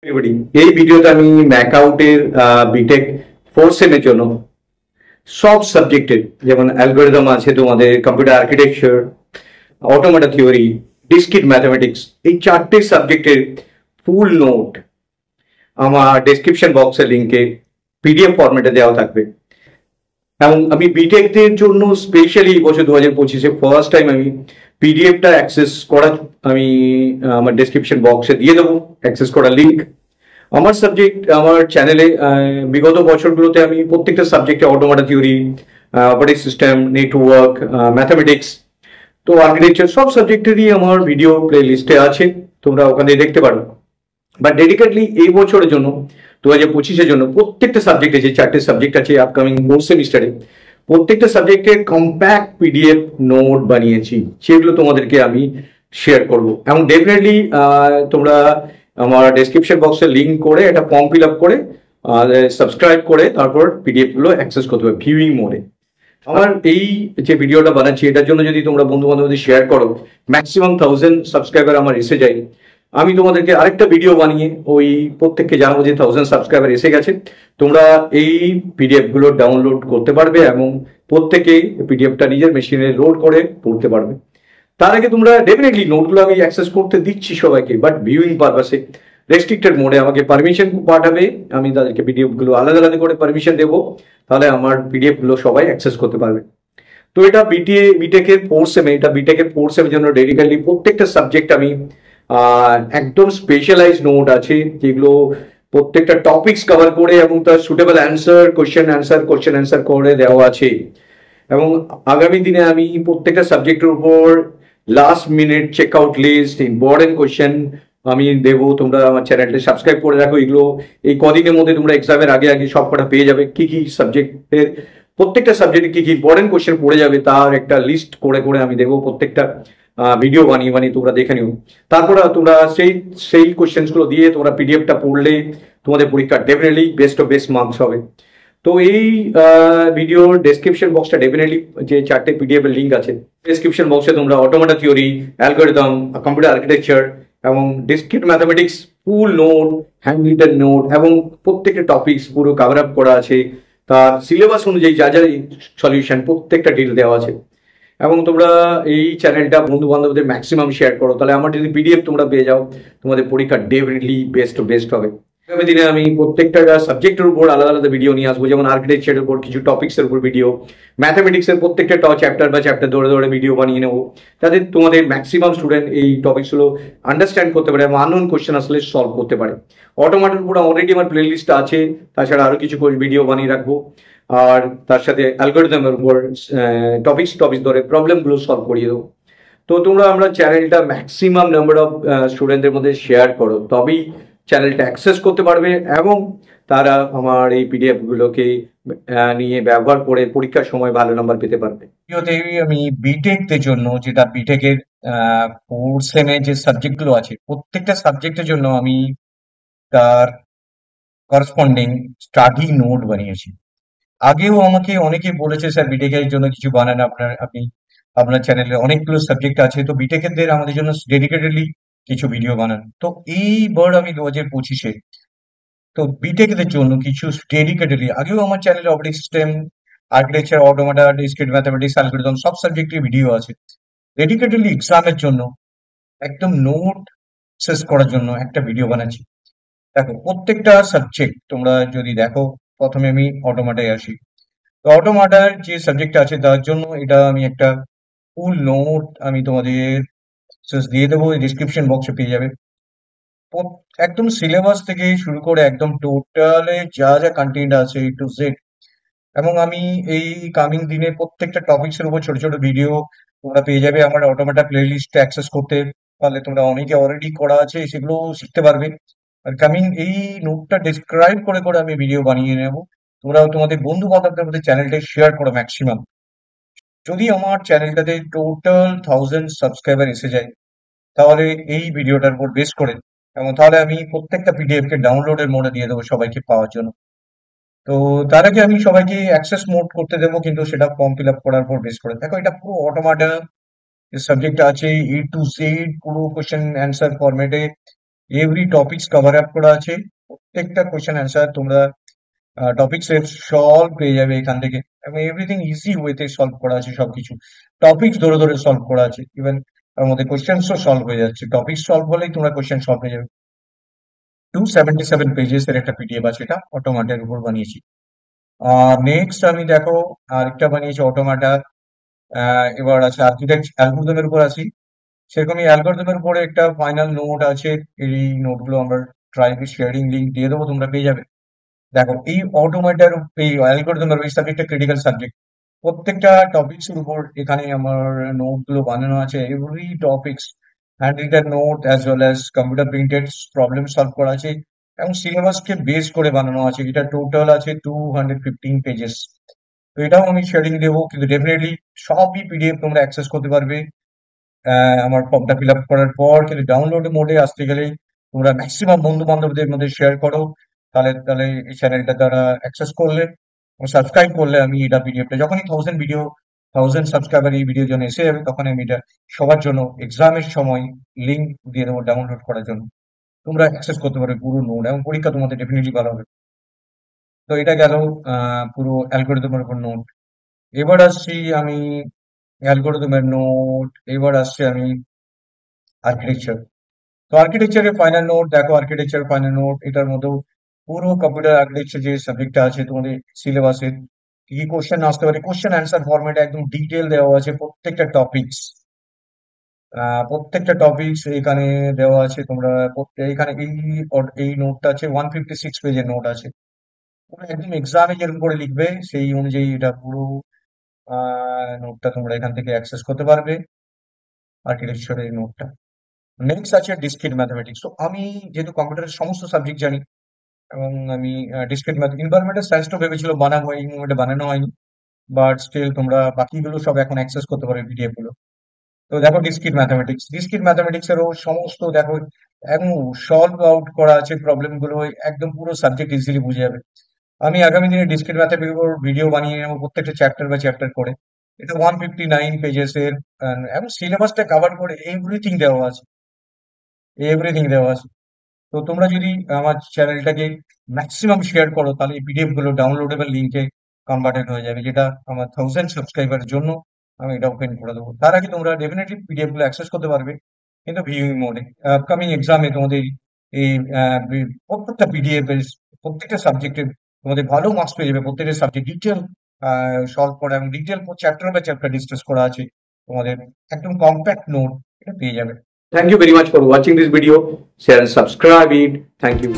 Everybody, এই ভিডিওতে আমি ম্যাকআউটের বিটেক 4 সেমের জন্য সব সাবজেক্টের যেমন অ্যালগরিদম আছে, তোমাদের computer architecture, automata theory, discrete mathematics, এই চারটে সাবজেক্টের ফুল নোট আমার ডেসক্রিপশন বক্সের লিঙ্কে পিডিএফ ফরম্যাটে দেওয়া থাকবে। এবং আমি বিটেকদের জন্য স্পেশালি বছর 2025-এ ফার্স্ট টাইম আমি পিডিএফটা অ্যাক্সেস করা আমি আমার ডেসক্রিপশন বক্সে দিয়ে দেবো অ্যাক্সেস করার লিঙ্ক। আমার সাবজেক্ট আমার চ্যানেলে বিগত বছরগুলোতে আমি প্রত্যেকটা সাবজেক্টে automata theory, operating system, network, mathematics, তো আর্কিটেকচার সব সাবজেক্টেরই আমার ভিডিও প্লে লিস্টে আছে, তোমরা ওখানে দেখতে পারো। বাট ডেডিকেটলি এই বছরের জন্য 2025-এর জন্য প্রত্যেকটা সাবজেক্টে যে চারটে সাবজেক্ট আছে আপকামিং 4 সেমিস্টারে, প্রত্যেকটা সাবজেক্টের কম্প্যাক্ট পিডিএফ নোট বানিয়েছি, সেগুলো তোমাদেরকে আমি শেয়ার করব। এবং ডেফিনেটলি তোমরা আমার ডেসক্রিপশন বক্সে লিঙ্ক করে একটা ফর্ম ফিল আপ করে সাবস্ক্রাইব করে তারপর পিডিএফ গুলো অ্যাক্সেস করতে হবে ভিউইং মোডে। আমার এই যে ভিডিওটা বানাচ্ছি এটার জন্য যদি তোমরা বন্ধু বান্ধবদের শেয়ার করো, ম্যাক্সিমাম 1000 সাবস্ক্রাইবার আমার এসে যায়, আমি তোমাদেরকে আরেকটা ভিডিও বানিয়ে ওই প্রত্যেককে জানাবো যে 1000 সাবস্ক্রাইবার এসে গেছে, তোমরা এই পিডিএফ গুলো ডাউনলোড করতে পারবে এবং প্রত্যেকে পিডিএফটা নিজের মেশিনে লোড করে পড়তে পারবে। তার আগে তোমরা ডেফিনেটলি নোটগুলো আমি অ্যাক্সেস করতে দিচ্ছি সবাইকে, বাট ভিউইং পারপাসে রেস্ট্রিক্টেড মোডে আমাকে পারমিশন পাঠাবে, আমি তাদেরকে পিডিএফ গুলো আলাদা আলাদা করে পারমিশন দেবো, তাহলে আমার পিডিএফ গুলো সবাই অ্যাক্সেস করতে পারবে। তো এটা বিটেকের 4 সেমে, এটা বিটেকের 4 সেমের জন্য ডেডিকেটলি প্রত্যেকটা সাবজেক্ট আমি একদম স্পেশালাইজ নোট আছে যেগুলো প্রত্যেকটা টপিকস কভার করে এবং তার সুটেবল অ্যান্সার কোশ্চেন অ্যান্সার করে দেওয়া আছে। এবং আগামী দিনে আমি প্রত্যেকটা সাবজেক্টের উপর last minute check out list, important question আমি দেবো। তোমরা আমার চ্যানেলটা সাবস্ক্রাইব করে রাখো, এগুলো এই কদিনের মধ্যে তোমরা এক্সামের আগে আগে সব কটা পেয়ে যাবে। কি কি সাবজেক্টের প্রত্যেকটা সাবজেক্টে কি কি ইম্পর্টেন্ট কোশ্চেন পড়ে যাবে তার একটা লিস্ট করে করে আমি দেবো, প্রত্যেকটা ভিডিও বানিয়ে তোমরা দেখে নিও। তারপরে তোমরা সেই কোশ্চেন্স গুলো দিয়ে তোমরা পিডিএফটা পড়লে তোমাদের পরীক্ষা definitely best of best marks হবে। তো এই ভিডিওর ডেসক্রিপশন বক্সটা ডেফিনেটলি যে চারটে পিডিএফ এর লিঙ্ক আছে, ডেসক্রিপশন বক্সে তোমরা automata theory, algorithm, computer architecture এবং ডিসক্রিট ম্যাথামেটিক্স ফুল নোট, হ্যান্ড রিটেন নোট এবং প্রত্যেকটা টপিকস পুরো কভার আপ করা আছে, তার সিলেবাস অনুযায়ী যা যা সলিউশন প্রত্যেকটা ডিটেল দেওয়া আছে। এবং তোমরা এই চ্যানেলটা বন্ধু বান্ধবদের ম্যাক্সিমাম শেয়ার করো, তাহলে আমার যদি পিডিএফ তোমরা পেয়ে যাও তোমাদের পরীক্ষা ডেফিনেটলি বেস্ট হবে। আগামী দিনে আমি প্রত্যেকটা সাবজেক্টের উপর আলাদা আলাদা ভিডিও নিয়ে আসবো, যেমন আর্কিটেকচারের উপর কিছু টপিক্সের উপর ভিডিও, ম্যাথামেটিক্সের প্রত্যেকটা চ্যাপ্টার ধরে ধরে ভিডিও বানিয়ে নেবো, যাতে তোমাদের ম্যাক্সিমাম স্টুডেন্ট এই টপিক্সগুলো আন্ডারস্ট্যান্ড করতে পারে এবং আননোন কোশ্চেন আসলে সলভ করতে পারে। অটোমেটের উপর অলরেডি আমার প্লে লিস্ট আছে, তাছাড়া আরো কিছু ভিডিও বানিয়ে রাখবো, আর তার সাথে অ্যালগরিদমের উপর টপিক্স ধরে প্রবলেমগুলো সলভ করিয়ে দেবো। তো তোমরা আমরা চ্যানেলটা ম্যাক্সিমাম নাম্বার অফ স্টুডেন্টদের মধ্যে শেয়ার করো, তবেই চ্যানেলটা অ্যাক্সেস করতে পারবে এবং তারা আমার এই পিডিএফ গুলোকে নিয়ে ব্যবহার করে পরীক্ষার সময় ভালো নাম্বার পেতে পারবে। ভিডিওতে আমি বিটেকদের জন্য, যেটা বিটেকের 4 সেমে যে সাবজেক্টগুলো আছে প্রত্যেকটা সাবজেক্টের জন্য আমি তার করসপন্ডিং স্টাডি নোট বানিয়েছি। আগেও আমাকে অনেকে বলেছে স্যার বিটেকের জন্য কিছু বানান, আপনার চ্যানেলে অনেকগুলো সাবজেক্ট আছে, তো বিটেকেরদের আমাদের জন্য ডেডিকেটেডলি কিছু ভিডিও বানান। তো এইবার আমি 2025-এ তো বিটেকদের জন্য কিছু ডেডিকেটেডলি, আগেও আমার চ্যানেলে operating system, architecture, automata, discrete mathematics, algorithm সব সাবজেক্টের ভিডিও আছে। ডেডিকেটেডলি এক্সামের জন্য একদম নোট শেষ করার জন্য একটা ভিডিও বানাচ্ছি। দেখো প্রত্যেকটা সাবজেক্ট তোমরা যদি দেখো, প্রথমে আমি অটোমেটায় আসি। তো অটোমেটার যে সাবজেক্ট আছে তার জন্য এটা আমি একটা ফুল নোট আমি তোমাদের দিয়ে দেবো, ডিসক্রিপশন বক্সে পেয়ে যাবে। একদম সিলেবাস থেকে শুরু করে একদম টোটালে যা যা কন্টেন্ট আছে টু জেড। এবং আমি এই কামিং দিনে প্রত্যেকটা টপিক্স এর উপর ছোট ছোট ভিডিও তোমরা পেয়ে যাবে। আমার অটোমেটা প্লে লিস্ট অ্যাক্সেস করতে পারলে তোমরা অনেকে অলরেডি করা আছে, সেগুলো শিখতে পারবে। আর কামিং এই নোটটা ডিসক্রাইব করে করে আমি ভিডিও বানিয়ে নেব, তোমরা তোমাদের বন্ধু বান্ধবদের মধ্যে চ্যানেলটা শেয়ার করো ম্যাক্সিমাম। যদি আমার চ্যানেলটাতে টোটাল 1000 সাবস্ক্রাইবার এসে যায় তাহলে এই ভিডিওটার উপর বেস করে, এবং তাহলে আমি প্রত্যেকটা পিডিএফ কে ডাউনলোডের মোডে দিয়ে দেবো সবাইকে পাওয়ার জন্য। তো তার আগে আমি সবাইকে অ্যাক্সেস মোড করতে দেবো, কিন্তু সেটা ফর্ম ফিল আপ করার পর বেস করে। দেখো এটা পুরো অটোমেটা সাবজেক্ট আছে, A to Z পুরো কোশ্চেন অ্যান্সার ফরম্যাটে এভরি টপিকস কভার আপ করা আছে, প্রত্যেকটা কোয়েশ্চেন অ্যান্সার তোমরা টপিকস এর সলভ পেয়ে যাবে এখান থেকে, এবং এভরিথিং ইজি ওয়েতে সলভ করা আছে সবকিছু। টপিকস ধরে ধরে সলভ করা আছে, ইভেন তার মধ্যে কোয়েশ্চেন্সও সলভ হয়ে যাচ্ছে, টপিক সলভ হলেই তোমরা কোয়েশ্চেন সলভ হয়ে যাবে। 277 পেজেস এর একটা পিডিএফ আছে, এটা অটোমাটের উপর বানিয়েছি। নেক্সট আমি দেখো আরেকটা বানিয়েছি অটোমাটা। এবার আছে আর্কিটেক্ট অ্যালগোরিদমের উপর আসি। সেরকমই অ্যালগোরিদমের উপরে একটা ফাইনাল নোট আছে, এই নোটগুলো আমরা ড্রাইভে শেয়ারিং লিঙ্ক দিয়ে দেবো, তোমরা পেয়ে যাবে। দেখো এই অটোমেটার, এই অ্যালগোরিদমের এই সাবজেক্টটা ক্রিটিক্যাল সাবজেক্ট, প্রত্যেকটা টপিকস এর উপর এখানে আমার নোট গুলো বানানো আছে। Every topics hand written note as well as computer printed problem solve করা আছে, এবং সিলেবাসকে বেস করে বানানো আছে। এটা টোটাল আছে 215 পেজেস। তো এটাও আমি শেয়ারিং দেবো, কিন্তু ডেফিনেটলি সবই পিডিএফ তোমরা অ্যাক্সেস করতে পারবে আমার ফর্মটা ফিল আপ করার পর। কিন্তু ডাউনলোড মোডে আসতে গেলে তোমরা ম্যাক্সিমাম বন্ধু বান্ধবদের মধ্যে শেয়ার করো, তাহলে তাহলে এই চ্যানেলটা তারা অ্যাক্সেস করলে, সাবস্ক্রাইব করলে আমি এটা পিডিএফটা যখনই 1000 সাবস্ক্রাইবার এই ভিডিওর জন্য এসে যাবে, তখন আমি এটা সবার জন্য এক্সামের সময় লিঙ্ক দিয়ে দেবো ডাউনলোড করার জন্য, তোমরা অ্যাক্সেস করতে পারবে পুরো নোট, এবং পরীক্ষা তোমাদের ডেফিনেটলি ভালো হবে। তো এটা গেল পুরো অ্যালগোরিদমের উপর নোট। এবার আসছি আমি অ্যালগোরিদমের নোট, এবার আসছি আমি আর্কিটেকচার। তো আর্কিটেকচারের ফাইনাল নোট দেখো, আর্কিটেকচার ফাইনাল নোট এটার মধ্যেও পুরো কম্পিউটার আর্কিটেকচার যে সাবজেক্টটা আছে তোমাদের সিলেবাসের, কি কি কোশ্চেন আসতে পারে, কোশ্চেন অ্যান্সার ফরম্যাটে একদম ডিটেল দেওয়া আছে প্রত্যেকটা টপিকস। প্রত্যেকটা টপিকস এখানে দেওয়া আছে, তোমরা এখানে এই নোটটা আছে 156 পেজের নোট আছে, পুরো একদম এক্সামে যেরকম করে লিখবে সেই অনুযায়ী এটা পুরো নোটটা তোমরা এখান থেকে অ্যাক্সেস করতে পারবে, আর্কিটেকচারের নোটটা। নেক্সট আছে ডিসক্রিট ম্যাথমেটিক্স। তো আমি যেহেতু কম্পিউটারের সমস্ত সাবজেক্ট জানি, এবং আমি ডিসক্রিট ম্যাথ এনভায়রনমেন্টাল সায়েন্সটাও ভেবেছিল বানাবো, এই মুমেন্টে বানানো হয়নি, বাট স্টিল তোমরা বাকিগুলো সব এখন অ্যাক্সেস করতে পারো পিডিএফ গুলো। তো দেখো ডিসক্রিট ম্যাথমেটিক্স এরও সমস্ত দেখো একদম সলভ আউট করা আছে প্রবলেম গুলো, একদম পুরো সাবজেক্ট ইজিলি বুঝে যাবে। আমি আগামী দিনে ডিসক্রিট ম্যাথমেটিক্স ভিডিও বানিয়ে নেবো প্রত্যেকটা চ্যাপ্টার বা চ্যাপ্টার করে। এটা 159 পেজেস এর, এবং সিলেবাসটা কভার করে এভরিথিং দেওয়া আছে। তো তোমরা যদি আমার চ্যানেলটাকে ম্যাক্সিমাম শেয়ার করো, তাহলে এই পিডিএফ গুলো ডাউনলোডেবল লিঙ্কে কনভার্টেড হয়ে যাবে, যেটা আমার 1000 সাবস্ক্রাইবারের জন্য আমি এটা ওপেন করে দেবো। তার আগে তোমরা ডেফিনেটলি পিডিএফ গুলো অ্যাক্সেস করতে পারবে, কিন্তু ভিউইং মোডে। আপকামিং এক্সামে তোমাদের এই প্রত্যেকটা পিডিএফ এর প্রত্যেকটা সাবজেক্টের তোমাদের ভালো মার্কস পেয়ে যাবে, প্রত্যেকটা সাবজেক্ট ডিটেল সলভ করা এবং detail chapter by chapter discuss করা আছে, তোমাদের একদম কম্প্যাক্ট নোট এটা পেয়ে যাবে। Thank you very much for watching this video. Share and subscribe it. Thank you.